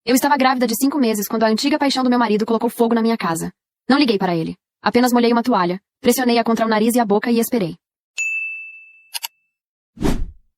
Eu estava grávida de 5 meses quando a antiga paixão do meu marido colocou fogo na minha casa. Não liguei para ele. Apenas molhei uma toalha, pressionei-a contra o nariz e a boca e esperei.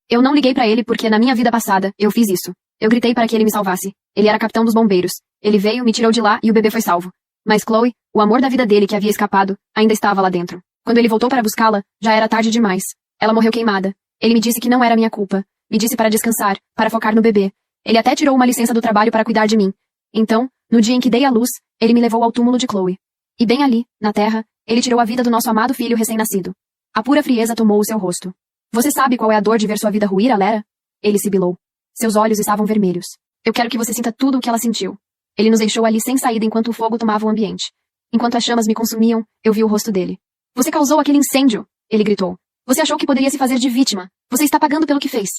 Eu não liguei para ele porque na minha vida passada, eu fiz isso. Eu gritei para que ele me salvasse. Ele era capitão dos bombeiros. Ele veio, me tirou de lá e o bebê foi salvo. Mas Chloe, o amor da vida dele que havia escapado, ainda estava lá dentro. Quando ele voltou para buscá-la, já era tarde demais. Ela morreu queimada. Ele me disse que não era minha culpa. Me disse para descansar, para focar no bebê. Ele até tirou uma licença do trabalho para cuidar de mim. Então, no dia em que dei à luz, ele me levou ao túmulo de Chloe. E bem ali, na terra, ele tirou a vida do nosso amado filho recém-nascido. A pura frieza tomou o seu rosto. Você sabe qual é a dor de ver sua vida ruir, Alera? Ele sibilou. Seus olhos estavam vermelhos. Eu quero que você sinta tudo o que ela sentiu. Ele nos deixou ali sem saída enquanto o fogo tomava o ambiente. Enquanto as chamas me consumiam, eu vi o rosto dele. Você causou aquele incêndio! Ele gritou. Você achou que poderia se fazer de vítima. Você está pagando pelo que fez.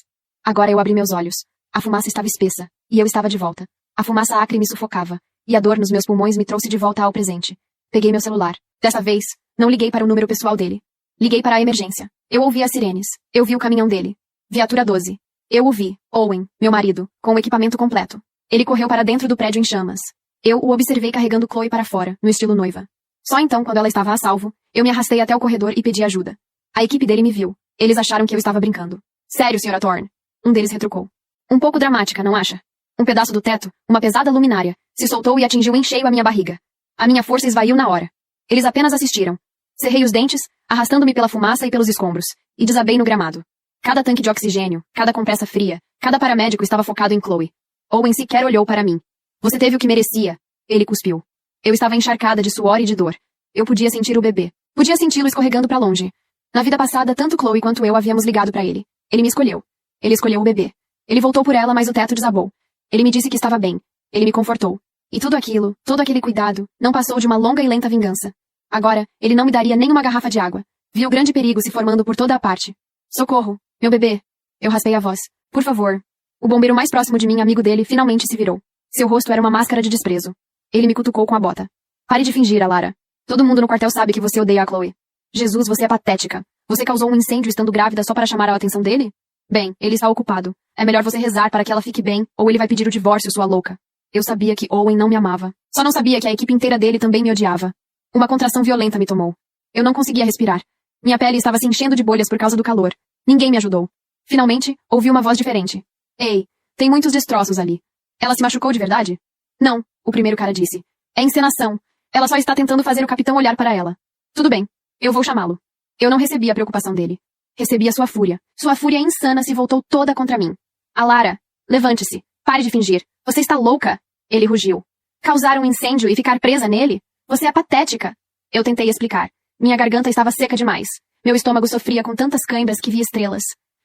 Agora eu abri meus olhos. A fumaça estava espessa, e eu estava de volta. A fumaça acre me sufocava, e a dor nos meus pulmões me trouxe de volta ao presente. Peguei meu celular. Dessa vez, não liguei para o número pessoal dele. Liguei para a emergência. Eu ouvi as sirenes. Eu vi o caminhão dele. Viatura 12. Eu o vi, Owen, meu marido, com o equipamento completo. Ele correu para dentro do prédio em chamas. Eu o observei carregando Chloe para fora, no estilo noiva. Só então, quando ela estava a salvo, eu me arrastei até o corredor e pedi ajuda. A equipe dele me viu. Eles acharam que eu estava brincando. Sério, Sra. Thorne? Um deles retrucou. Um pouco dramática, não acha? Um pedaço do teto, uma pesada luminária, se soltou e atingiu em cheio a minha barriga. A minha força esvaiu na hora. Eles apenas assistiram. Cerrei os dentes, arrastando-me pela fumaça e pelos escombros, e desabei no gramado. Cada tanque de oxigênio, cada compressa fria, cada paramédico estava focado em Chloe. Owen sequer olhou para mim. Você teve o que merecia. Ele cuspiu. Eu estava encharcada de suor e de dor. Eu podia sentir o bebê. Podia senti-lo escorregando para longe. Na vida passada, tanto Chloe quanto eu havíamos ligado para ele. Ele me escolheu. Ele escolheu o bebê. Ele voltou por ela, mas o teto desabou. Ele me disse que estava bem. Ele me confortou. E tudo aquilo, todo aquele cuidado, não passou de uma longa e lenta vingança. Agora, ele não me daria nem uma garrafa de água. Vi o grande perigo se formando por toda a parte. Socorro, meu bebê. Eu raspei a voz. Por favor. O bombeiro mais próximo de mim, amigo dele, finalmente se virou. Seu rosto era uma máscara de desprezo. Ele me cutucou com a bota. Pare de fingir, Alara. Todo mundo no quartel sabe que você odeia a Chloe. Jesus, você é patética. Você causou um incêndio estando grávida só para chamar a atenção dele? Bem, ele está ocupado. É melhor você rezar para que ela fique bem, ou ele vai pedir o divórcio, sua louca. Eu sabia que Owen não me amava. Só não sabia que a equipe inteira dele também me odiava. Uma contração violenta me tomou. Eu não conseguia respirar. Minha pele estava se enchendo de bolhas por causa do calor. Ninguém me ajudou. Finalmente, ouvi uma voz diferente. Ei, tem muitos destroços ali. Ela se machucou de verdade? Não, o primeiro cara disse. É encenação. Ela só está tentando fazer o capitão olhar para ela. Tudo bem, eu vou chamá-lo. Eu não recebi a preocupação dele. Recebi a sua fúria. Sua fúria insana se voltou toda contra mim. Alara, levante-se. Pare de fingir. Você está louca? Ele rugiu. Causar um incêndio e ficar presa nele? Você é patética. Eu tentei explicar. Minha garganta estava seca demais. Meu estômago sofria com tantas cãibras que via estrelas.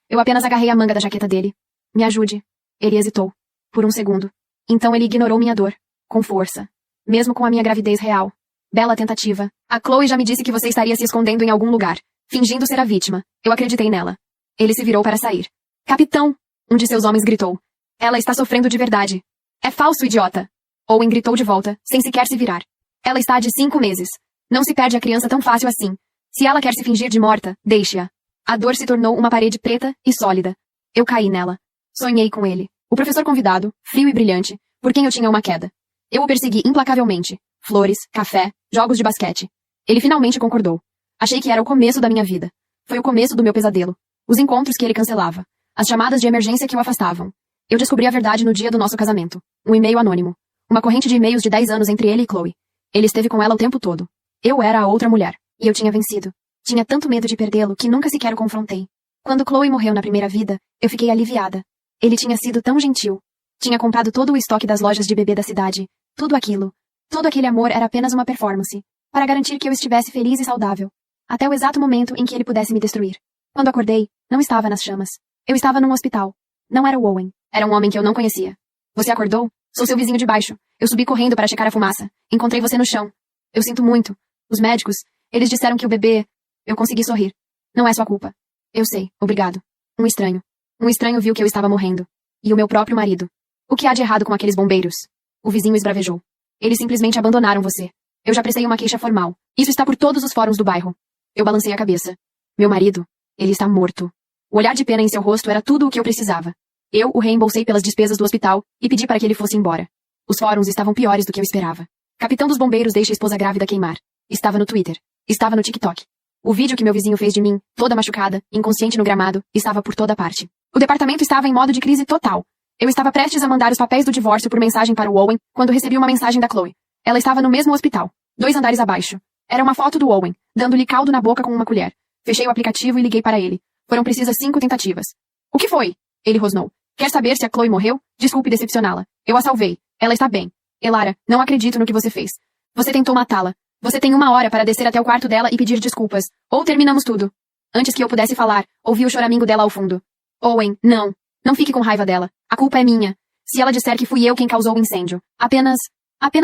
Eu apenas agarrei a manga da jaqueta dele. Me ajude. Ele hesitou. Por um segundo. Então ele ignorou minha dor. Com força. Mesmo com a minha gravidez real. Bela tentativa. A Chloe já me disse que você estaria se escondendo em algum lugar. Fingindo ser a vítima. Eu acreditei nela. Ele se virou para sair. Capitão! Um de seus homens gritou. Ela está sofrendo de verdade. É falso, idiota! Owen gritou de volta, sem sequer se virar. Ela está de 5 meses. Não se perde a criança tão fácil assim. Se ela quer se fingir de morta, deixe-a. A dor se tornou uma parede preta e sólida. Eu caí nela. Sonhei com ele. O professor convidado, frio e brilhante, por quem eu tinha uma queda. Eu o persegui implacavelmente. Flores, café, jogos de basquete. Ele finalmente concordou. Achei que era o começo da minha vida. Foi o começo do meu pesadelo. Os encontros que ele cancelava. As chamadas de emergência que o afastavam. Eu descobri a verdade no dia do nosso casamento. Um e-mail anônimo. Uma corrente de e-mails de 10 anos entre ele e Chloe. Ele esteve com ela o tempo todo. Eu era a outra mulher. E eu tinha vencido. Tinha tanto medo de perdê-lo que nunca sequer o confrontei. Quando Chloe morreu na primeira vida, eu fiquei aliviada. Ele tinha sido tão gentil. Tinha comprado todo o estoque das lojas de bebê da cidade. Tudo aquilo. Todo aquele amor era apenas uma performance. Para garantir que eu estivesse feliz e saudável. Até o exato momento em que ele pudesse me destruir. Quando acordei, não estava nas chamas. Eu estava num hospital. Não era o Owen. Era um homem que eu não conhecia. Você acordou? Sou seu vizinho de baixo. Eu subi correndo para checar a fumaça. Encontrei você no chão. Eu sinto muito. Os médicos, eles disseram que o bebê... Eu consegui sorrir. Não é sua culpa. Eu sei, obrigado. Um estranho. Um estranho viu que eu estava morrendo. E o meu próprio marido. O que há de errado com aqueles bombeiros? O vizinho esbravejou. Eles simplesmente abandonaram você. Eu já prestei uma queixa formal. Isso está por todos os fóruns do bairro. Eu balancei a cabeça. Meu marido, ele está morto. O olhar de pena em seu rosto era tudo o que eu precisava. Eu o reembolsei pelas despesas do hospital e pedi para que ele fosse embora. Os fóruns estavam piores do que eu esperava. Capitão dos bombeiros deixa a esposa grávida queimar. Estava no Twitter. Estava no TikTok. O vídeo que meu vizinho fez de mim, toda machucada, inconsciente no gramado, estava por toda parte. O departamento estava em modo de crise total. Eu estava prestes a mandar os papéis do divórcio por mensagem para o Owen, quando recebi uma mensagem da Chloe. Ela estava no mesmo hospital, 2 andares abaixo. Era uma foto do Owen, dando-lhe caldo na boca com uma colher. Fechei o aplicativo e liguei para ele. Foram precisas 5 tentativas. O que foi? Ele rosnou. Quer saber se a Chloe morreu? Desculpe decepcioná-la. Eu a salvei. Ela está bem. Elara, não acredito no que você fez. Você tentou matá-la. Você tem 1 hora para descer até o quarto dela e pedir desculpas. Ou terminamos tudo. Antes que eu pudesse falar, ouvi o choramingo dela ao fundo. Owen, não. Não fique com raiva dela. A culpa é minha. Se ela disser que fui eu quem causou o incêndio, apenas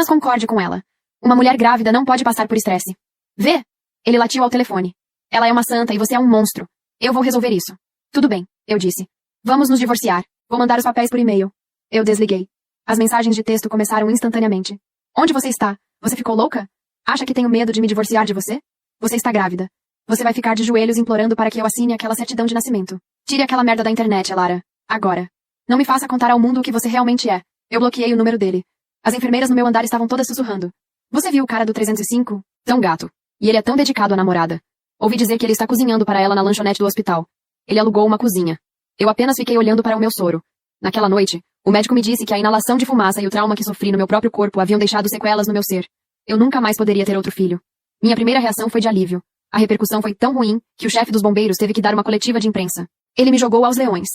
concorde com ela. Uma mulher grávida não pode passar por estresse. Vê? Ele latiu ao telefone. Ela é uma santa e você é um monstro. Eu vou resolver isso. Tudo bem, eu disse. Vamos nos divorciar. Vou mandar os papéis por e-mail. Eu desliguei. As mensagens de texto começaram instantaneamente. Onde você está? Você ficou louca? Acha que tenho medo de me divorciar de você? Você está grávida. Você vai ficar de joelhos implorando para que eu assine aquela certidão de nascimento. Tire aquela merda da internet, Elara. Agora. Não me faça contar ao mundo o que você realmente é. Eu bloqueei o número dele. As enfermeiras no meu andar estavam todas sussurrando. Você viu o cara do 305? Tão gato. E ele é tão dedicado à namorada. Ouvi dizer que ele está cozinhando para ela na lanchonete do hospital. Ele alugou uma cozinha. Eu apenas fiquei olhando para o meu soro. Naquela noite, o médico me disse que a inalação de fumaça e o trauma que sofri no meu próprio corpo haviam deixado sequelas no meu ser. Eu nunca mais poderia ter outro filho. Minha primeira reação foi de alívio. A repercussão foi tão ruim que o chefe dos bombeiros teve que dar uma coletiva de imprensa. Ele me jogou aos leões.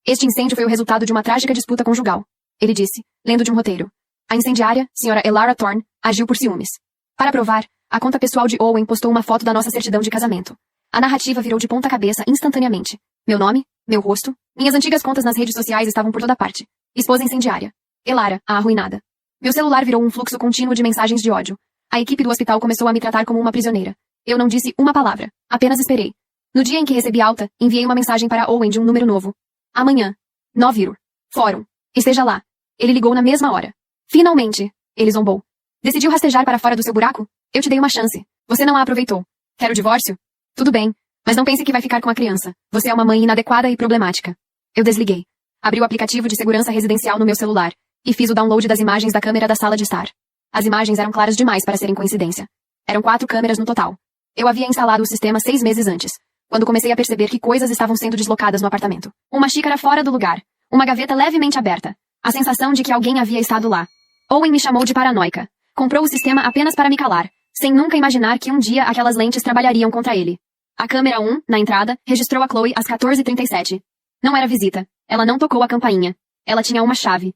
Este incêndio foi o resultado de uma trágica disputa conjugal. Ele disse, lendo de um roteiro. A incendiária, Sra. Elara Thorne, agiu por ciúmes. Para provar, a conta pessoal de Owen postou uma foto da nossa certidão de casamento. A narrativa virou de ponta cabeça instantaneamente. Meu nome, meu rosto, minhas antigas contas nas redes sociais estavam por toda parte. Esposa incendiária. Elara, a arruinada. Meu celular virou um fluxo contínuo de mensagens de ódio. A equipe do hospital começou a me tratar como uma prisioneira. Eu não disse uma palavra, apenas esperei. No dia em que recebi alta, enviei uma mensagem para Owen de um número novo. Amanhã. 9 Fórum. Esteja lá. Ele ligou na mesma hora. Finalmente. Ele zombou. Decidiu rastejar para fora do seu buraco? Eu te dei uma chance. Você não a aproveitou. Quer o divórcio? Tudo bem. Mas não pense que vai ficar com a criança. Você é uma mãe inadequada e problemática. Eu desliguei. Abri o aplicativo de segurança residencial no meu celular e fiz o download das imagens da câmera da sala de estar. As imagens eram claras demais para serem coincidência. Eram 4 câmeras no total. Eu havia instalado o sistema 6 meses antes, quando comecei a perceber que coisas estavam sendo deslocadas no apartamento. Uma xícara fora do lugar. Uma gaveta levemente aberta. A sensação de que alguém havia estado lá. Owen me chamou de paranoica. Comprou o sistema apenas para me calar, sem nunca imaginar que um dia aquelas lentes trabalhariam contra ele. A câmera 1, na entrada, registrou a Chloe às 14h37. Não era visita. Ela não tocou a campainha. Ela tinha uma chave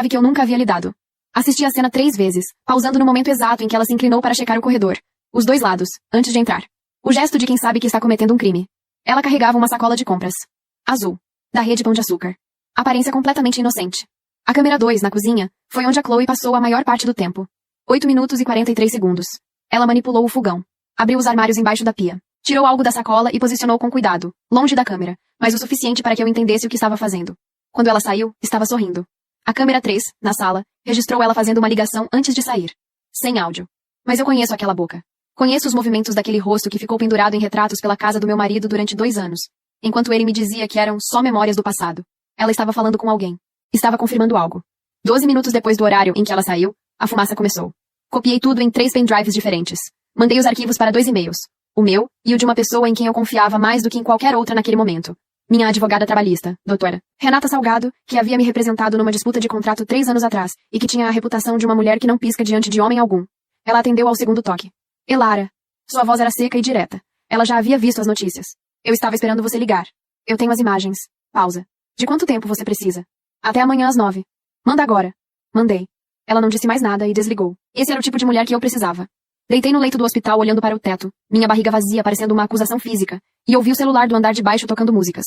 que eu nunca havia lhe dado. Assisti a cena 3 vezes, pausando no momento exato em que ela se inclinou para checar o corredor. Os 2 lados, antes de entrar. O gesto de quem sabe que está cometendo um crime. Ela carregava uma sacola de compras. Azul. Da rede Pão de Açúcar. Aparência completamente inocente. A câmera 2, na cozinha, foi onde a Chloe passou a maior parte do tempo. 8 minutos e 43 segundos. Ela manipulou o fogão. Abriu os armários embaixo da pia. Tirou algo da sacola e posicionou com cuidado, longe da câmera, mas o suficiente para que eu entendesse o que estava fazendo. Quando ela saiu, estava sorrindo. A câmera 3, na sala, registrou ela fazendo uma ligação antes de sair. Sem áudio. Mas eu conheço aquela boca. Conheço os movimentos daquele rosto que ficou pendurado em retratos pela casa do meu marido durante 2 anos, enquanto ele me dizia que eram só memórias do passado. Ela estava falando com alguém. Estava confirmando algo. 12 minutos depois do horário em que ela saiu, a fumaça começou. Copiei tudo em 3 pendrives diferentes. Mandei os arquivos para 2 e-mails. O meu e o de uma pessoa em quem eu confiava mais do que em qualquer outra naquele momento. Minha advogada trabalhista, doutora Renata Salgado, que havia me representado numa disputa de contrato 3 anos atrás e que tinha a reputação de uma mulher que não pisca diante de homem algum. Ela atendeu ao segundo toque. Elara. Sua voz era seca e direta. Ela já havia visto as notícias. Eu estava esperando você ligar. Eu tenho as imagens. Pausa. De quanto tempo você precisa? Até amanhã às 9. Manda agora. Mandei. Ela não disse mais nada e desligou. Esse era o tipo de mulher que eu precisava. Deitei no leito do hospital olhando para o teto, minha barriga vazia parecendo uma acusação física, e ouvi o celular do andar de baixo tocando músicas.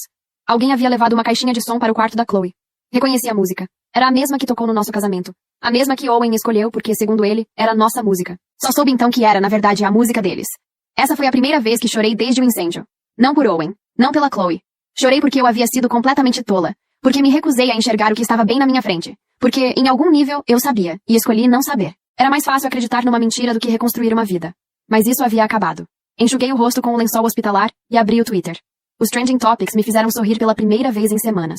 Alguém havia levado uma caixinha de som para o quarto da Chloe. Reconheci a música. Era a mesma que tocou no nosso casamento. A mesma que Owen escolheu porque, segundo ele, era nossa música. Só soube então que era, na verdade, a música deles. Essa foi a primeira vez que chorei desde o incêndio. Não por Owen. Não pela Chloe. Chorei porque eu havia sido completamente tola. Porque me recusei a enxergar o que estava bem na minha frente. Porque, em algum nível, eu sabia, e escolhi não saber. Era mais fácil acreditar numa mentira do que reconstruir uma vida. Mas isso havia acabado. Enxuguei o rosto com o lençol hospitalar e abri o Twitter. Os trending topics me fizeram sorrir pela primeira vez em semanas.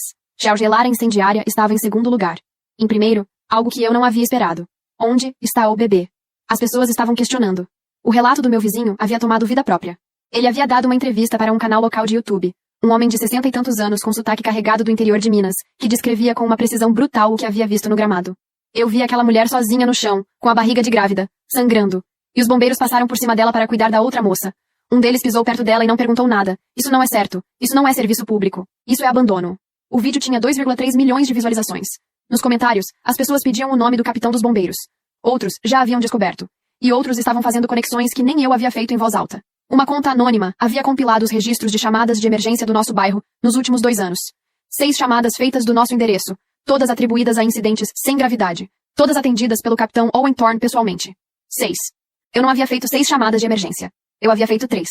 Elara incendiária estava em segundo lugar. Em primeiro, Algo que eu não havia esperado. Onde está o bebê? As pessoas estavam questionando. O relato do meu vizinho havia tomado vida própria. Ele havia dado uma entrevista para um canal local de YouTube. Um homem de 60 e tantos anos com sotaque carregado do interior de Minas, que descrevia com uma precisão brutal o que havia visto no gramado. Eu vi aquela mulher sozinha no chão, com a barriga de grávida, sangrando. E os bombeiros passaram por cima dela para cuidar da outra moça. Um deles pisou perto dela e não perguntou nada. Isso não é certo. Isso não é serviço público. Isso é abandono. O vídeo tinha 2,3 milhões de visualizações. Nos comentários, as pessoas pediam o nome do capitão dos bombeiros. Outros já haviam descoberto. E outros estavam fazendo conexões que nem eu havia feito em voz alta. Uma conta anônima havia compilado os registros de chamadas de emergência do nosso bairro nos últimos 2 anos. 6 chamadas feitas do nosso endereço, todas atribuídas a incidentes sem gravidade, todas atendidas pelo capitão Owen Thorne pessoalmente. 6. Eu não havia feito 6 chamadas de emergência. Eu havia feito 3.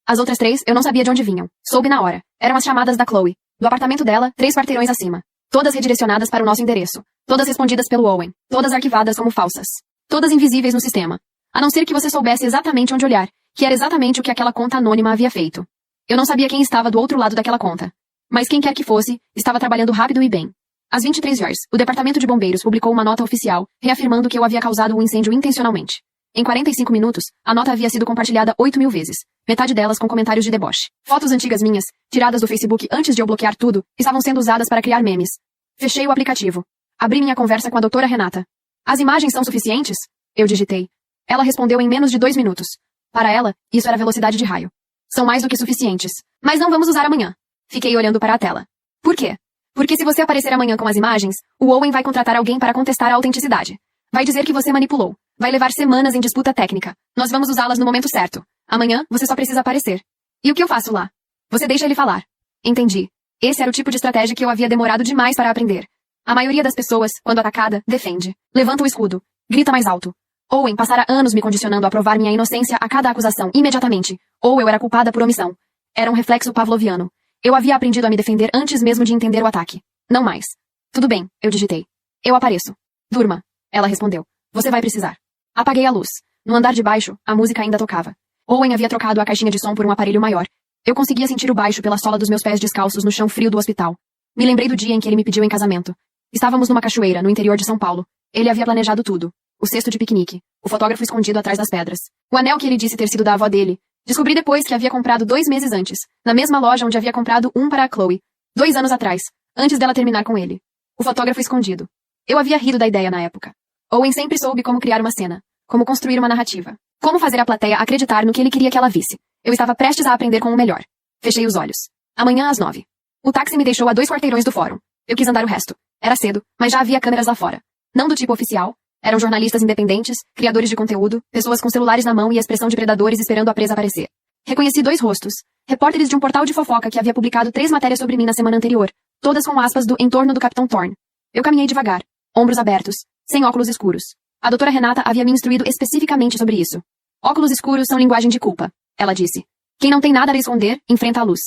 As outras 3 eu não sabia de onde vinham. Soube na hora. Eram as chamadas da Chloe, do apartamento dela, 3 quarteirões acima. Todas redirecionadas para o nosso endereço. Todas respondidas pelo Owen. Todas arquivadas como falsas. Todas invisíveis no sistema. A não ser que você soubesse exatamente onde olhar, que era exatamente o que aquela conta anônima havia feito. Eu não sabia quem estava do outro lado daquela conta. Mas quem quer que fosse, estava trabalhando rápido e bem. Às 23 horas, o Departamento de Bombeiros publicou uma nota oficial, reafirmando que eu havia causado o incêndio intencionalmente. Em 45 minutos, a nota havia sido compartilhada 8.000 vezes, metade delas com comentários de deboche. Fotos antigas minhas, tiradas do Facebook antes de eu bloquear tudo, estavam sendo usadas para criar memes. Fechei o aplicativo. Abri minha conversa com a doutora Renata. As imagens são suficientes? Eu digitei. Ela respondeu em menos de 2 minutos. Para ela, isso era velocidade de raio. São mais do que suficientes. Mas não vamos usar amanhã. Fiquei olhando para a tela. Por quê? Porque se você aparecer amanhã com as imagens, o Owen vai contratar alguém para contestar a autenticidade. Vai dizer que você manipulou. Vai levar semanas em disputa técnica. Nós vamos usá-las no momento certo. Amanhã, você só precisa aparecer. E o que eu faço lá? Você deixa ele falar. Entendi. Esse era o tipo de estratégia que eu havia demorado demais para aprender. A maioria das pessoas, quando atacada, defende. Levanta o escudo. Grita mais alto. Owen passara anos me condicionando a provar minha inocência a cada acusação, imediatamente. Ou eu era culpada por omissão. Era um reflexo pavloviano. Eu havia aprendido a me defender antes mesmo de entender o ataque. Não mais. Tudo bem, eu digitei. Eu apareço. Durma. Ela respondeu. Você vai precisar. Apaguei a luz. No andar de baixo, a música ainda tocava. Owen havia trocado a caixinha de som por um aparelho maior. Eu conseguia sentir o baixo pela sola dos meus pés descalços no chão frio do hospital. Me lembrei do dia em que ele me pediu em casamento. Estávamos numa cachoeira, no interior de São Paulo. Ele havia planejado tudo. O cesto de piquenique. O fotógrafo escondido atrás das pedras. O anel que ele disse ter sido da avó dele. Descobri depois que havia comprado 2 meses antes. Na mesma loja onde havia comprado um para a Chloe. 2 anos atrás. Antes dela terminar com ele. O fotógrafo escondido. Eu havia rido da ideia na época. Owen sempre soube como criar uma cena. Como construir uma narrativa. Como fazer a plateia acreditar no que ele queria que ela visse. Eu estava prestes a aprender com o melhor. Fechei os olhos. Amanhã às 9. O táxi me deixou a 2 quarteirões do fórum. Eu quis andar o resto. Era cedo, mas já havia câmeras lá fora. Não do tipo oficial. Eram jornalistas independentes, criadores de conteúdo, pessoas com celulares na mão e a expressão de predadores esperando a presa aparecer. Reconheci 2 rostos. Repórteres de um portal de fofoca que havia publicado 3 matérias sobre mim na semana anterior. Todas com aspas do entorno do Capitão Thorne. Eu caminhei devagar. Ombros abertos. Sem óculos escuros. A doutora Renata havia me instruído especificamente sobre isso. Óculos escuros são linguagem de culpa, ela disse. Quem não tem nada a esconder, enfrenta a luz.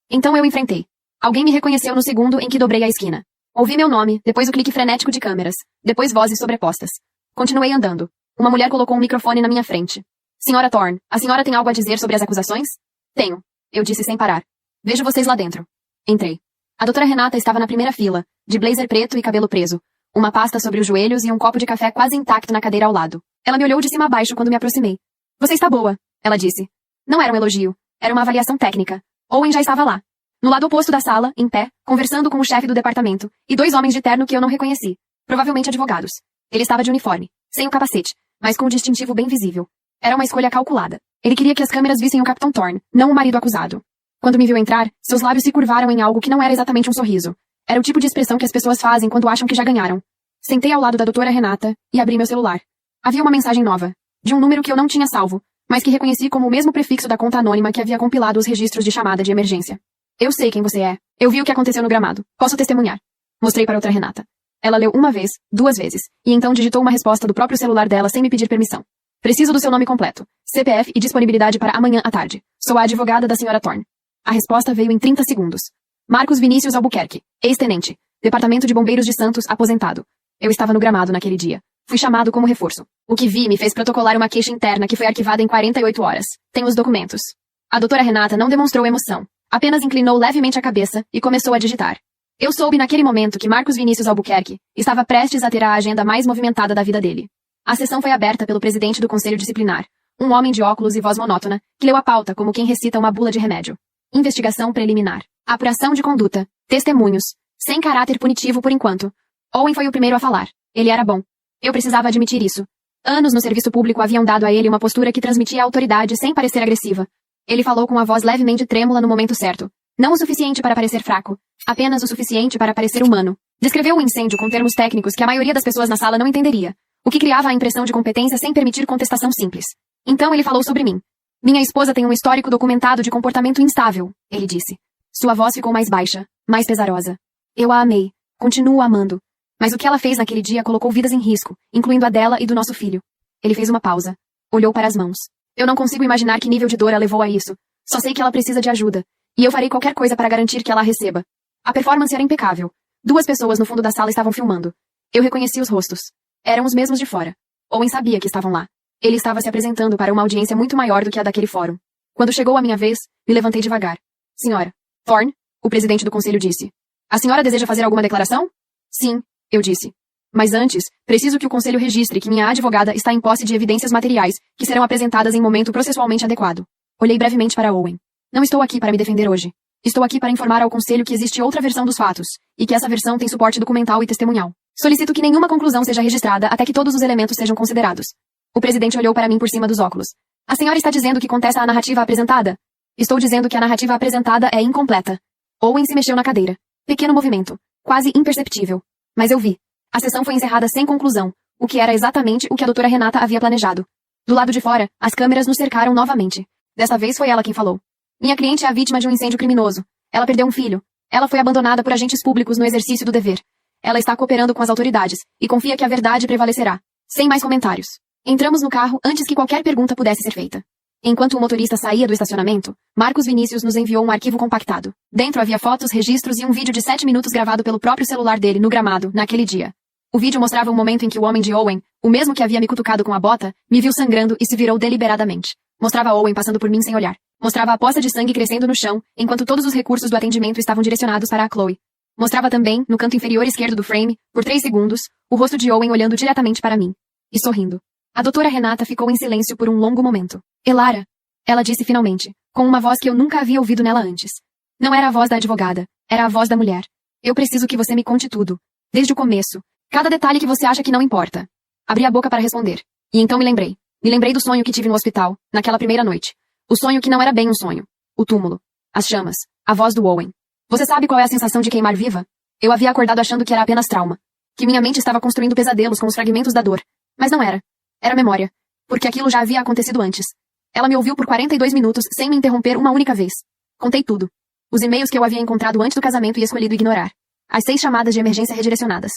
Então eu enfrentei. Alguém me reconheceu no segundo em que dobrei a esquina. Ouvi meu nome, depois o clique frenético de câmeras, depois vozes sobrepostas. Continuei andando. Uma mulher colocou um microfone na minha frente. Senhora Thorne, a senhora tem algo a dizer sobre as acusações? Tenho. Eu disse sem parar. Vejo vocês lá dentro. Entrei. A doutora Renata estava na primeira fila, de blazer preto e cabelo preso. Uma pasta sobre os joelhos e um copo de café quase intacto na cadeira ao lado. Ela me olhou de cima a baixo quando me aproximei. Você está boa, ela disse. Não era um elogio. Era uma avaliação técnica. Owen já estava lá. No lado oposto da sala, em pé, conversando com o chefe do departamento, e 2 homens de terno que eu não reconheci. Provavelmente advogados. Ele estava de uniforme, sem o capacete, mas com um distintivo bem visível. Era uma escolha calculada. Ele queria que as câmeras vissem o Capitão Thorne, não o marido acusado. Quando me viu entrar, seus lábios se curvaram em algo que não era exatamente um sorriso. Era o tipo de expressão que as pessoas fazem quando acham que já ganharam. Sentei ao lado da doutora Renata e abri meu celular. Havia uma mensagem nova, de um número que eu não tinha salvo, mas que reconheci como o mesmo prefixo da conta anônima que havia compilado os registros de chamada de emergência. Eu sei quem você é. Eu vi o que aconteceu no gramado. Posso testemunhar. Mostrei para outra Renata. Ela leu 1 vez, 2 vezes, e então digitou uma resposta do próprio celular dela sem me pedir permissão. Preciso do seu nome completo, CPF e disponibilidade para amanhã à tarde. Sou a advogada da senhora Thorne. A resposta veio em 30 segundos. Marcos Vinícius Albuquerque, ex-tenente, Departamento de Bombeiros de Santos, aposentado. Eu estava no gramado naquele dia. Fui chamado como reforço. O que vi me fez protocolar uma queixa interna que foi arquivada em 48 horas. Tenho os documentos. A doutora Renata não demonstrou emoção. Apenas inclinou levemente a cabeça e começou a digitar. Eu soube naquele momento que Marcos Vinícius Albuquerque estava prestes a ter a agenda mais movimentada da vida dele. A sessão foi aberta pelo presidente do Conselho Disciplinar, um homem de óculos e voz monótona, que leu a pauta como quem recita uma bula de remédio. Investigação preliminar. Apuração de conduta. Testemunhos. Sem caráter punitivo por enquanto. Owen foi o primeiro a falar. Ele era bom. Eu precisava admitir isso. Anos no serviço público haviam dado a ele uma postura que transmitia autoridade sem parecer agressiva. Ele falou com a voz levemente trêmula no momento certo. Não o suficiente para parecer fraco. Apenas o suficiente para parecer humano. Descreveu o incêndio com termos técnicos que a maioria das pessoas na sala não entenderia, o que criava a impressão de competência sem permitir contestação simples. Então ele falou sobre mim. Minha esposa tem um histórico documentado de comportamento instável, ele disse. Sua voz ficou mais baixa, mais pesarosa. Eu a amei. Continuo amando. Mas o que ela fez naquele dia colocou vidas em risco, incluindo a dela e do nosso filho. Ele fez uma pausa. Olhou para as mãos. Eu não consigo imaginar que nível de dor a levou a isso. Só sei que ela precisa de ajuda. E eu farei qualquer coisa para garantir que ela a receba. A performance era impecável. 2 pessoas no fundo da sala estavam filmando. Eu reconheci os rostos. Eram os mesmos de fora. Owen sabia que estavam lá. Ele estava se apresentando para uma audiência muito maior do que a daquele fórum. Quando chegou a minha vez, me levantei devagar. Senhora Thorne, o presidente do conselho disse. A senhora deseja fazer alguma declaração? Sim, eu disse. Mas antes, preciso que o conselho registre que minha advogada está em posse de evidências materiais que serão apresentadas em momento processualmente adequado. Olhei brevemente para Owen. Não estou aqui para me defender hoje. Estou aqui para informar ao conselho que existe outra versão dos fatos, e que essa versão tem suporte documental e testemunhal. Solicito que nenhuma conclusão seja registrada até que todos os elementos sejam considerados. O presidente olhou para mim por cima dos óculos. A senhora está dizendo que contesta a narrativa apresentada? Estou dizendo que a narrativa apresentada é incompleta. Owen se mexeu na cadeira. Pequeno movimento. Quase imperceptível. Mas eu vi. A sessão foi encerrada sem conclusão, o que era exatamente o que a doutora Renata havia planejado. Do lado de fora, as câmeras nos cercaram novamente. Desta vez foi ela quem falou. Minha cliente é a vítima de um incêndio criminoso. Ela perdeu um filho. Ela foi abandonada por agentes públicos no exercício do dever. Ela está cooperando com as autoridades e confia que a verdade prevalecerá. Sem mais comentários. Entramos no carro antes que qualquer pergunta pudesse ser feita. Enquanto o motorista saía do estacionamento, Marcos Vinícius nos enviou um arquivo compactado. Dentro havia fotos, registros e um vídeo de 7 minutos gravado pelo próprio celular dele no gramado, naquele dia. O vídeo mostrava o momento em que o homem de Owen, o mesmo que havia me cutucado com a bota, me viu sangrando e se virou deliberadamente. Mostrava Owen passando por mim sem olhar. Mostrava a poça de sangue crescendo no chão, enquanto todos os recursos do atendimento estavam direcionados para a Chloe. Mostrava também, no canto inferior esquerdo do frame, por 3 segundos, o rosto de Owen olhando diretamente para mim. E sorrindo. A doutora Renata ficou em silêncio por um longo momento. Elara, ela disse finalmente, com uma voz que eu nunca havia ouvido nela antes. Não era a voz da advogada, era a voz da mulher. Eu preciso que você me conte tudo. Desde o começo. Cada detalhe que você acha que não importa. Abri a boca para responder. E então me lembrei. Me lembrei do sonho que tive no hospital, naquela primeira noite. O sonho que não era bem um sonho. O túmulo. As chamas. A voz do Owen. Você sabe qual é a sensação de queimar viva? Eu havia acordado achando que era apenas trauma. Que minha mente estava construindo pesadelos com os fragmentos da dor. Mas não era. Era memória. Porque aquilo já havia acontecido antes. Ela me ouviu por 42 minutos sem me interromper uma única vez. Contei tudo. Os e-mails que eu havia encontrado antes do casamento e escolhido ignorar. As 6 chamadas de emergência redirecionadas.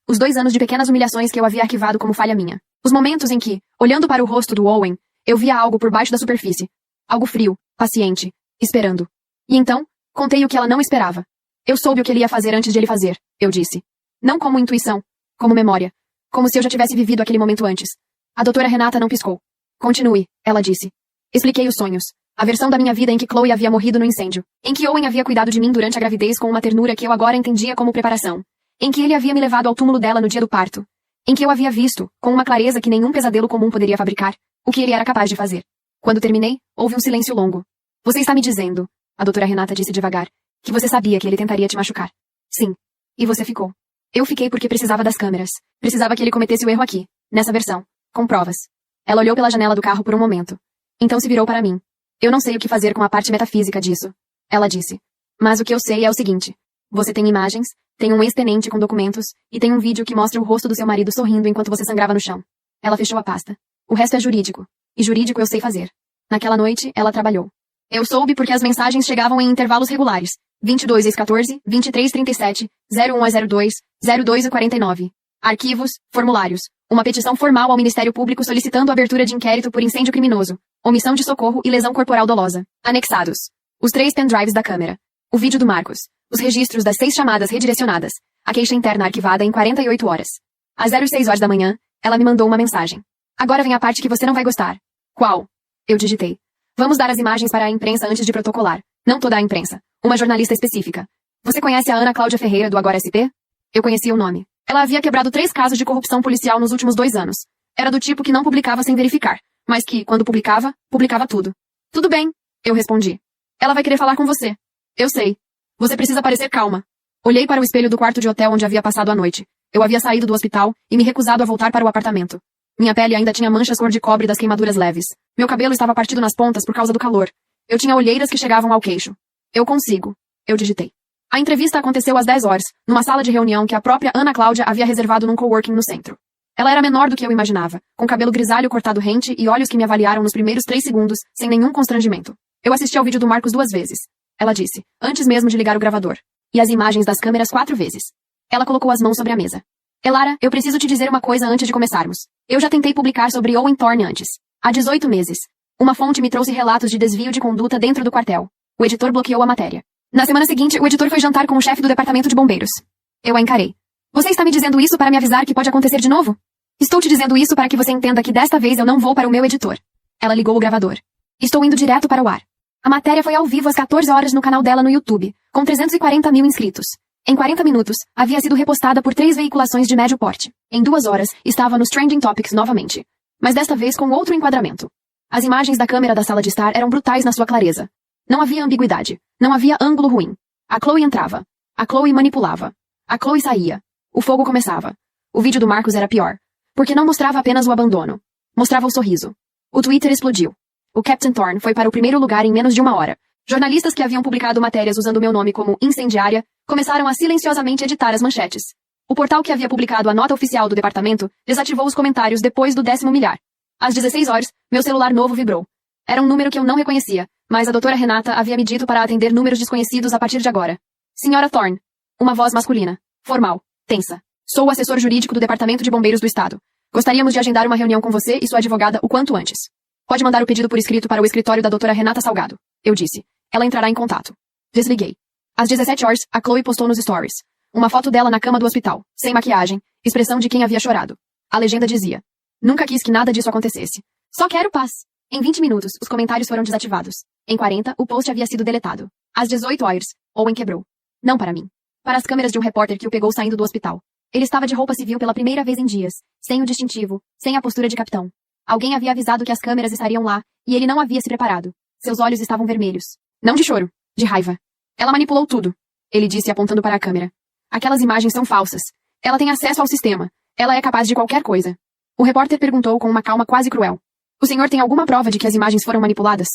Os 2 anos de pequenas humilhações que eu havia arquivado como falha minha. Os momentos em que, olhando para o rosto do Owen, eu via algo por baixo da superfície. Algo frio, paciente, esperando. E então, contei o que ela não esperava. Eu soube o que ele ia fazer antes de ele fazer, eu disse. Não como intuição, como memória. Como se eu já tivesse vivido aquele momento antes. A doutora Renata não piscou. Continue, ela disse. Expliquei os sonhos. A versão da minha vida em que Chloe havia morrido no incêndio. Em que Owen havia cuidado de mim durante a gravidez com uma ternura que eu agora entendia como preparação. Em que ele havia me levado ao túmulo dela no dia do parto. Em que eu havia visto, com uma clareza que nenhum pesadelo comum poderia fabricar, o que ele era capaz de fazer. Quando terminei, houve um silêncio longo. Você está me dizendo, a doutora Renata disse devagar, que você sabia que ele tentaria te machucar. Sim. E você ficou. Eu fiquei porque precisava das câmeras. Precisava que ele cometesse o erro aqui, nessa versão, com provas. Ela olhou pela janela do carro por um momento. Então se virou para mim. Eu não sei o que fazer com a parte metafísica disso. Ela disse. Mas o que eu sei é o seguinte. Você tem imagens, tem um ex-tenente com documentos, e tem um vídeo que mostra o rosto do seu marido sorrindo enquanto você sangrava no chão. Ela fechou a pasta. O resto é jurídico. E jurídico eu sei fazer. Naquela noite, ela trabalhou. Eu soube porque as mensagens chegavam em intervalos regulares. 22 às 14, 23 37, 01 às 02, 02 a 49. Arquivos, formulários. Uma petição formal ao Ministério Público solicitando a abertura de inquérito por incêndio criminoso, omissão de socorro e lesão corporal dolosa. Anexados. Os 3 pendrives da câmera. O vídeo do Marcos. Os registros das 6 chamadas redirecionadas. A queixa interna arquivada em 48 horas. Às 06 horas da manhã, ela me mandou uma mensagem. Agora vem a parte que você não vai gostar. Qual? Eu digitei. Vamos dar as imagens para a imprensa antes de protocolar. Não toda a imprensa. Uma jornalista específica. Você conhece a Ana Cláudia Ferreira do Agora SP? Eu conhecia o nome. Ela havia quebrado 3 casos de corrupção policial nos últimos 2 anos. Era do tipo que não publicava sem verificar, mas que, quando publicava, publicava tudo. Tudo bem, eu respondi. Ela vai querer falar com você. Eu sei. Você precisa parecer calma. Olhei para o espelho do quarto de hotel onde havia passado a noite. Eu havia saído do hospital e me recusado a voltar para o apartamento. Minha pele ainda tinha manchas cor de cobre das queimaduras leves. Meu cabelo estava partido nas pontas por causa do calor. Eu tinha olheiras que chegavam ao queixo. Eu consigo. Eu digitei. A entrevista aconteceu às 10 horas, numa sala de reunião que a própria Ana Cláudia havia reservado num coworking no centro. Ela era menor do que eu imaginava, com cabelo grisalho cortado rente e olhos que me avaliaram nos primeiros 3 segundos, sem nenhum constrangimento. Eu assisti ao vídeo do Marcos 2 vezes. Ela disse, antes mesmo de ligar o gravador. E as imagens das câmeras 4 vezes. Ela colocou as mãos sobre a mesa. Elara, eu preciso te dizer uma coisa antes de começarmos. Eu já tentei publicar sobre Owen Thorne antes. Há 18 meses. Uma fonte me trouxe relatos de desvio de conduta dentro do quartel. O editor bloqueou a matéria. Na semana seguinte, o editor foi jantar com o chefe do departamento de bombeiros. Eu a encarei. Você está me dizendo isso para me avisar que pode acontecer de novo? Estou te dizendo isso para que você entenda que desta vez eu não vou para o meu editor. Ela ligou o gravador. Estou indo direto para o ar. A matéria foi ao vivo às 14 horas no canal dela no YouTube, com 340 mil inscritos. Em 40 minutos, havia sido repostada por 3 veiculações de médio porte. Em 2 horas, estava nos Trending Topics novamente. Mas desta vez com outro enquadramento. As imagens da câmera da sala de estar eram brutais na sua clareza. Não havia ambiguidade. Não havia ângulo ruim. A Chloe entrava. A Chloe manipulava. A Chloe saía. O fogo começava. O vídeo do Marcos era pior. Porque não mostrava apenas o abandono. Mostrava o sorriso. O Twitter explodiu. O Captain Thorne foi para o primeiro lugar em menos de 1 hora. Jornalistas que haviam publicado matérias usando meu nome como incendiária começaram a silenciosamente editar as manchetes. O portal que havia publicado a nota oficial do departamento desativou os comentários depois do 10º milhar. Às 16 horas, meu celular novo vibrou. Era um número que eu não reconhecia, mas a doutora Renata havia me dito para atender números desconhecidos a partir de agora. Senhora Thorne. Uma voz masculina. Formal. Tensa. Sou o assessor jurídico do Departamento de Bombeiros do Estado. Gostaríamos de agendar uma reunião com você e sua advogada o quanto antes. Pode mandar o pedido por escrito para o escritório da doutora Renata Salgado. Eu disse. Ela entrará em contato. Desliguei. Às 17 horas, a Chloe postou nos stories. Uma foto dela na cama do hospital, sem maquiagem, expressão de quem havia chorado. A legenda dizia. Nunca quis que nada disso acontecesse. Só quero paz. Em 20 minutos, os comentários foram desativados. Em 40, o post havia sido deletado. Às 18 horas, Owen quebrou. Não para mim. Para as câmeras de um repórter que o pegou saindo do hospital. Ele estava de roupa civil pela primeira vez em dias, sem o distintivo, sem a postura de capitão. Alguém havia avisado que as câmeras estariam lá, e ele não havia se preparado. Seus olhos estavam vermelhos. Não de choro, de raiva. Ela manipulou tudo, ele disse apontando para a câmera. Aquelas imagens são falsas. Ela tem acesso ao sistema. Ela é capaz de qualquer coisa. O repórter perguntou com uma calma quase cruel. O senhor tem alguma prova de que as imagens foram manipuladas?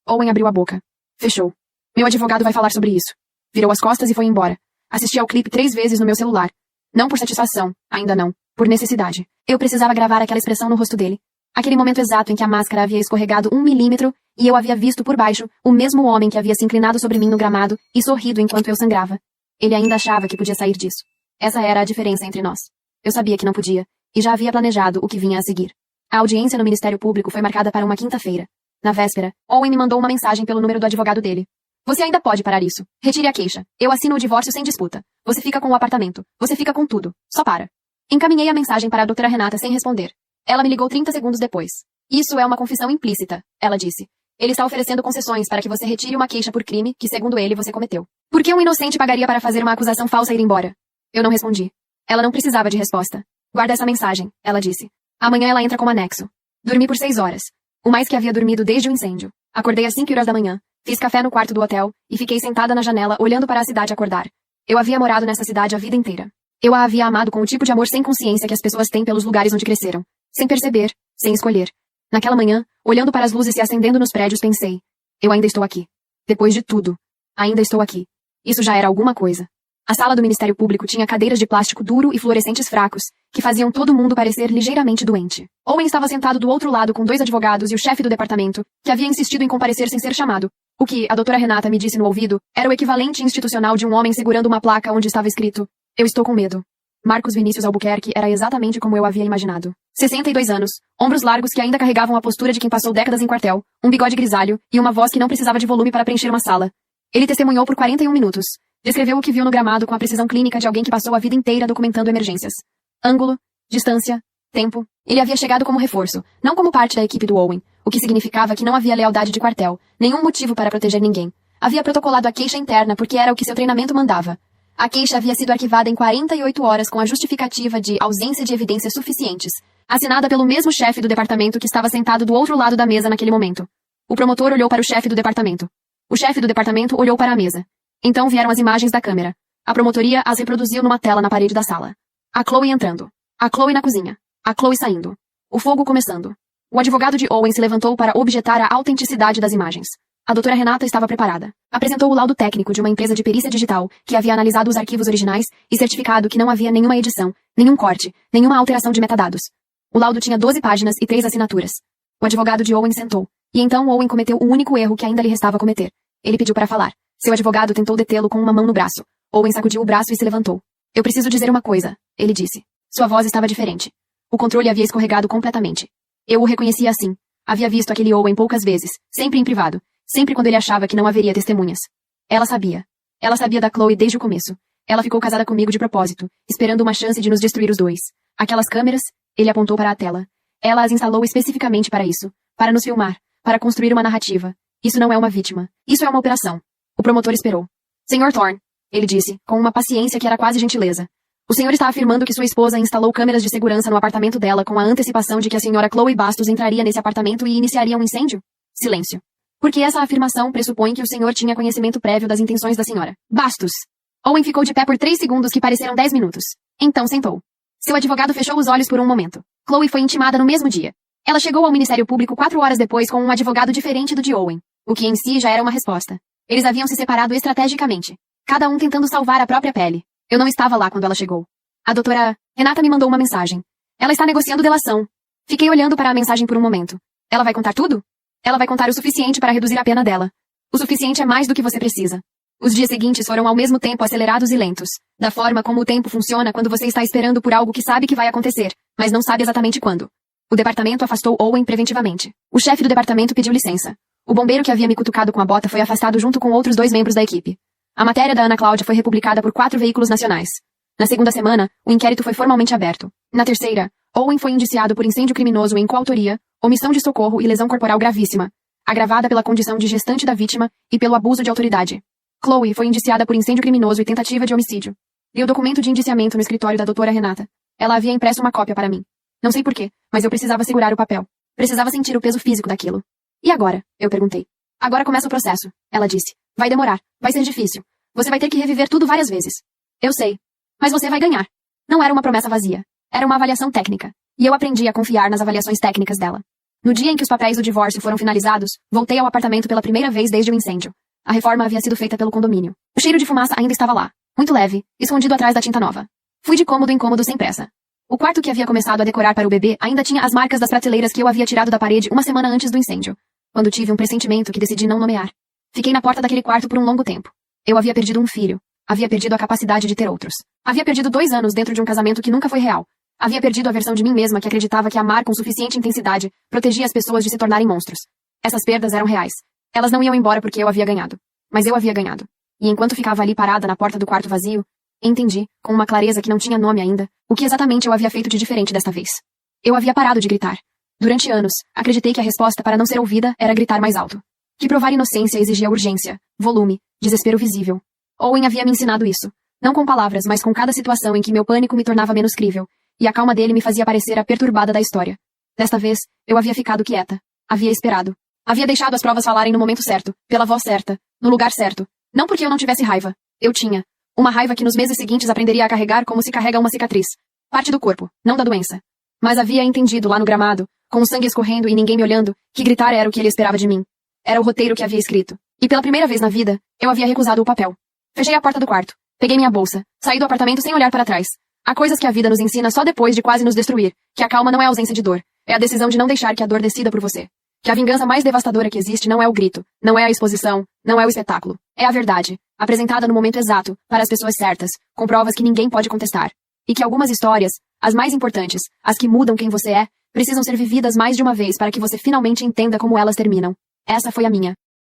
Owen abriu a boca. Fechou. Meu advogado vai falar sobre isso. Virou as costas e foi embora. Assisti ao clipe 3 vezes no meu celular. Não por satisfação, ainda não. Por necessidade. Eu precisava gravar aquela expressão no rosto dele. Aquele momento exato em que a máscara havia escorregado 1 milímetro e eu havia visto por baixo o mesmo homem que havia se inclinado sobre mim no gramado e sorrido enquanto eu sangrava. Ele ainda achava que podia sair disso. Essa era a diferença entre nós. Eu sabia que não podia, e já havia planejado o que vinha a seguir. A audiência no Ministério Público foi marcada para uma quinta-feira. Na véspera, Owen me mandou uma mensagem pelo número do advogado dele. Você ainda pode parar isso. Retire a queixa. Eu assino o divórcio sem disputa. Você fica com o apartamento. Você fica com tudo. Só para. Encaminhei a mensagem para a doutora Renata sem responder. Ela me ligou 30 segundos depois. Isso é uma confissão implícita, ela disse. Ele está oferecendo concessões para que você retire uma queixa por crime que, segundo ele, você cometeu. Por que um inocente pagaria para fazer uma acusação falsa e ir embora? Eu não respondi. Ela não precisava de resposta. Guarda essa mensagem, ela disse. Amanhã ela entra como anexo. Dormi por 6 horas. O mais que havia dormido desde o incêndio. Acordei às 5 horas da manhã. Fiz café no quarto do hotel e fiquei sentada na janela olhando para a cidade acordar. Eu havia morado nessa cidade a vida inteira. Eu a havia amado com o tipo de amor sem consciência que as pessoas têm pelos lugares onde cresceram. Sem perceber, sem escolher. Naquela manhã, olhando para as luzes se acendendo nos prédios, pensei. Eu ainda estou aqui. Depois de tudo. Ainda estou aqui. Isso já era alguma coisa. A sala do Ministério Público tinha cadeiras de plástico duro e fluorescentes fracos, que faziam todo mundo parecer ligeiramente doente. Owen estava sentado do outro lado com 2 advogados e o chefe do departamento, que havia insistido em comparecer sem ser chamado. O que, a doutora Renata me disse no ouvido, era o equivalente institucional de um homem segurando uma placa onde estava escrito: Eu estou com medo. Marcos Vinícius Albuquerque era exatamente como eu havia imaginado. 62 anos, ombros largos que ainda carregavam a postura de quem passou décadas em quartel, um bigode grisalho e uma voz que não precisava de volume para preencher uma sala. Ele testemunhou por 41 minutos. Descreveu o que viu no gramado com a precisão clínica de alguém que passou a vida inteira documentando emergências. Ângulo, distância, tempo. Ele havia chegado como reforço, não como parte da equipe do Owen, o que significava que não havia lealdade de quartel, nenhum motivo para proteger ninguém. Havia protocolado a queixa interna porque era o que seu treinamento mandava. A queixa havia sido arquivada em 48 horas com a justificativa de ausência de evidências suficientes, assinada pelo mesmo chefe do departamento que estava sentado do outro lado da mesa naquele momento. O promotor olhou para o chefe do departamento. O chefe do departamento olhou para a mesa. Então vieram as imagens da câmera. A promotoria as reproduziu numa tela na parede da sala. A Chloe entrando. A Chloe na cozinha. A Chloe saindo. O fogo começando. O advogado de Owen se levantou para objetar a autenticidade das imagens. A doutora Renata estava preparada. Apresentou o laudo técnico de uma empresa de perícia digital que havia analisado os arquivos originais e certificado que não havia nenhuma edição, nenhum corte, nenhuma alteração de metadados. O laudo tinha 12 páginas e 3 assinaturas. O advogado de Owen sentou. E então Owen cometeu o único erro que ainda lhe restava cometer. Ele pediu para falar. Seu advogado tentou detê-lo com uma mão no braço. Owen sacudiu o braço e se levantou. Eu preciso dizer uma coisa, ele disse. Sua voz estava diferente. O controle havia escorregado completamente. Eu o reconhecia assim. Havia visto aquele Owen poucas vezes, sempre em privado, sempre quando ele achava que não haveria testemunhas. Ela sabia. Ela sabia da Chloe desde o começo. Ela ficou casada comigo de propósito, esperando uma chance de nos destruir os dois. Aquelas câmeras, ele apontou para a tela. Ela as instalou especificamente para isso, para nos filmar, para construir uma narrativa. Isso não é uma vítima. Isso é uma operação. O promotor esperou. Senhor Thorne, ele disse, com uma paciência que era quase gentileza. O senhor está afirmando que sua esposa instalou câmeras de segurança no apartamento dela com a antecipação de que a senhora Chloe Bastos entraria nesse apartamento e iniciaria um incêndio? Silêncio. Porque essa afirmação pressupõe que o senhor tinha conhecimento prévio das intenções da senhora Bastos. Owen ficou de pé por 3 segundos que pareceram 10 minutos. Então sentou. Seu advogado fechou os olhos por um momento. Chloe foi intimada no mesmo dia. Ela chegou ao Ministério Público 4 horas depois com um advogado diferente do de Owen, o que em si já era uma resposta. Eles haviam se separado estrategicamente, cada um tentando salvar a própria pele. Eu não estava lá quando ela chegou. A doutora Renata me mandou uma mensagem. Ela está negociando delação. Fiquei olhando para a mensagem por um momento. Ela vai contar tudo? Ela vai contar o suficiente para reduzir a pena dela. O suficiente é mais do que você precisa. Os dias seguintes foram ao mesmo tempo acelerados e lentos, da forma como o tempo funciona quando você está esperando por algo que sabe que vai acontecer, mas não sabe exatamente quando. O departamento afastou Owen preventivamente. O chefe do departamento pediu licença. O bombeiro que havia me cutucado com a bota foi afastado junto com outros 2 membros da equipe. A matéria da Ana Cláudia foi republicada por 4 veículos nacionais. Na segunda semana, o inquérito foi formalmente aberto. Na terceira, Owen foi indiciado por incêndio criminoso em coautoria, omissão de socorro e lesão corporal gravíssima, agravada pela condição de gestante da vítima e pelo abuso de autoridade. Chloe foi indiciada por incêndio criminoso e tentativa de homicídio. Li o documento de indiciamento no escritório da doutora Renata. Ela havia impresso uma cópia para mim. Não sei porquê, mas eu precisava segurar o papel. Precisava sentir o peso físico daquilo. E agora? Eu perguntei. Agora começa o processo, ela disse. Vai demorar, vai ser difícil. Você vai ter que reviver tudo várias vezes. Eu sei. Mas você vai ganhar. Não era uma promessa vazia. Era uma avaliação técnica. E eu aprendi a confiar nas avaliações técnicas dela. No dia em que os papéis do divórcio foram finalizados, voltei ao apartamento pela primeira vez desde o incêndio. A reforma havia sido feita pelo condomínio. O cheiro de fumaça ainda estava lá, muito leve, escondido atrás da tinta nova. Fui de cômodo em cômodo sem pressa. O quarto que havia começado a decorar para o bebê ainda tinha as marcas das prateleiras que eu havia tirado da parede uma semana antes do incêndio, quando tive um pressentimento que decidi não nomear. Fiquei na porta daquele quarto por um longo tempo. Eu havia perdido um filho. Havia perdido a capacidade de ter outros. Havia perdido 2 anos dentro de um casamento que nunca foi real. Havia perdido a versão de mim mesma que acreditava que amar com suficiente intensidade protegia as pessoas de se tornarem monstros. Essas perdas eram reais. Elas não iam embora porque eu havia ganhado. Mas eu havia ganhado. E enquanto ficava ali parada na porta do quarto vazio, entendi, com uma clareza que não tinha nome ainda, o que exatamente eu havia feito de diferente desta vez. Eu havia parado de gritar. Durante anos, acreditei que a resposta para não ser ouvida era gritar mais alto. Que provar inocência exigia urgência, volume, desespero visível. Owen havia me ensinado isso. Não com palavras, mas com cada situação em que meu pânico me tornava menos crível, e a calma dele me fazia parecer a perturbada da história. Desta vez, eu havia ficado quieta. Havia esperado. Havia deixado as provas falarem no momento certo, pela voz certa, no lugar certo. Não porque eu não tivesse raiva. Eu tinha. Uma raiva que nos meses seguintes aprenderia a carregar como se carrega uma cicatriz. Parte do corpo, não da doença. Mas havia entendido lá no gramado, com o sangue escorrendo e ninguém me olhando, que gritar era o que ele esperava de mim. Era o roteiro que havia escrito. E pela primeira vez na vida, eu havia recusado o papel. Fechei a porta do quarto. Peguei minha bolsa. Saí do apartamento sem olhar para trás. Há coisas que a vida nos ensina só depois de quase nos destruir. Que a calma não é a ausência de dor. É a decisão de não deixar que a dor decida por você. Que a vingança mais devastadora que existe não é o grito, não é a exposição, não é o espetáculo. É a verdade, apresentada no momento exato, para as pessoas certas, com provas que ninguém pode contestar. E que algumas histórias, as mais importantes, as que mudam quem você é, precisam ser vividas mais de uma vez para que você finalmente entenda como elas terminam. Essa foi a minha.